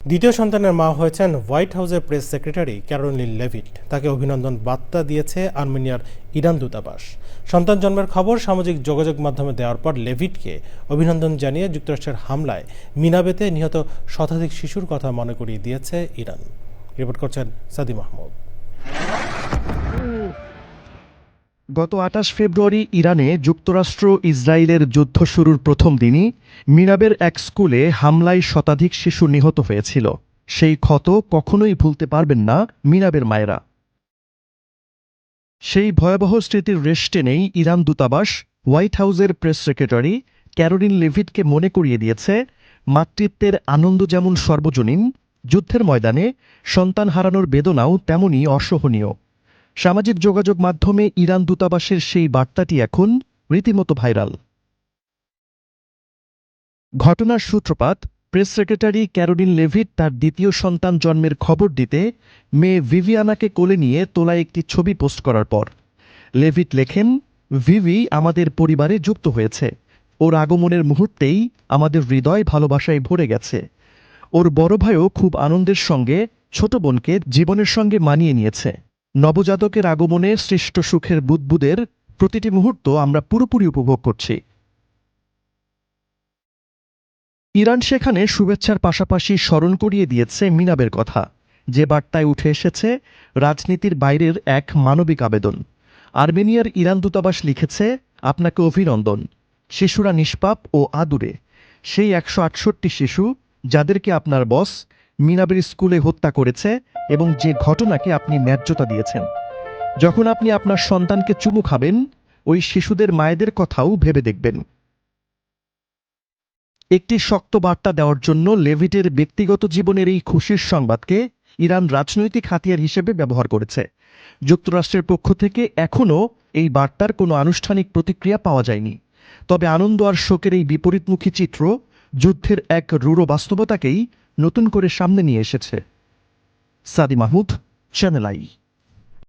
দ্বিতীয় সন্তানের মা হয়েছেন হোয়াইট হাউসের প্রেস সেক্রেটারি ক্যারোলিন লেভিট। তাকে অভিনন্দন বার্তা দিয়েছে আর্মেনিয়ার ইরান দূতাবাস। সন্তান জন্মের খবর সামাজিক যোগাযোগ মাধ্যমে দেওয়ার পর লেভিটকে অভিনন্দন জানিয়ে যুক্তরাষ্ট্রের হামলায় মিনাবেতে নিহত শতাধিক শিশুর কথা মনে করিয়ে দিয়েছে ইরান। রিপোর্ট করছেন সাদি মাহমুদ। গত ২৮ ফেব্রুয়ারি ইরানে যুক্তরাষ্ট্র ইসরায়েলের যুদ্ধ শুরুর প্রথম দিনই মিনাবের এক স্কুলে হামলায় শতাধিক শিশু নিহত হয়েছিল। সেই ক্ষত কখনোই ভুলতে পারবেন না মিনাবের মায়েরা। সেই ভয়াবহ স্মৃতির রেশ টেনেই ইরান দূতাবাস হোয়াইট হাউসের প্রেস সেক্রেটারি ক্যারোলিন লেভিটকে মনে করিয়ে দিয়েছে, মাতৃত্বের আনন্দ যেমন সর্বজনীন, যুদ্ধের ময়দানে সন্তান হারানোর বেদনাও তেমনই অসহনীয়। সামাজিক যোগাযোগ মাধ্যমে ইরান দূতাবাসের সেই বার্তাটি এখন রীতিমতো ভাইরাল। ঘটনার সূত্রপাত, প্রেস সেক্রেটারি ক্যারোলিন লেভিট তার দ্বিতীয় সন্তান জন্মের খবর দিতে মেয়ে ভিভিয়ানাকে কোলে নিয়ে তোলা একটি ছবি পোস্ট করার পর। লেভিট লেখেন, ভিভি আমাদের পরিবারে যুক্ত হয়েছে। ওর আগমনের মুহূর্তেই আমাদের হৃদয় ভালোবাসায় ভরে গেছে। ওর বড় ভাইও খুব আনন্দের সঙ্গে ছোট বোনকে জীবনের সঙ্গে মানিয়ে নিয়েছে। নবজাতকের আগমনে সৃষ্ট সুখের বুদবুদের প্রতিটি মুহূর্ত আমরা পুরোপুরি উপভোগ করছি। ইরান সেখানে শুভেচ্ছার পাশাপাশি স্মরণ করিয়ে দিয়েছে মিনাবের কথা, যে বার্তায় উঠে এসেছে রাজনীতির বাইরের এক মানবিক আবেদন। আর্মেনিয়ার ইরান দূতাবাস লিখেছে, আপনাকে অভিনন্দন। শিশুরা নিষ্পাপ ও আদুরে, সেই ১৬৮ শিশু যাদেরকে আপনার বস মিনাবের স্কুলে হত্যা করেছে এবং যে ঘটনাকে আপনি ন্যায্যতা দিয়েছেন। যখন আপনি আপনার সন্তানকে চুমু খাবেন, ওই শিশুদের মায়েদের কথাও ভেবে দেখবেন। একটি শক্ত বার্তা দেওয়ার জন্য লেভিটের ব্যক্তিগত জীবনের এই খুশির সংবাদকে ইরান রাজনৈতিক হাতিয়ার হিসেবে ব্যবহার করেছে। যুক্তরাষ্ট্রের পক্ষ থেকে এখনও এই বার্তার কোনো আনুষ্ঠানিক প্রতিক্রিয়া পাওয়া যায়নি। তবে আনন্দ আর শোকের এই বিপরীতমুখী চিত্র যুদ্ধের এক রূঢ় বাস্তবতাকেই নতুন করে সামনে নিয়ে এসেছে। সাদি মাহমুদ, চ্যানেল আই।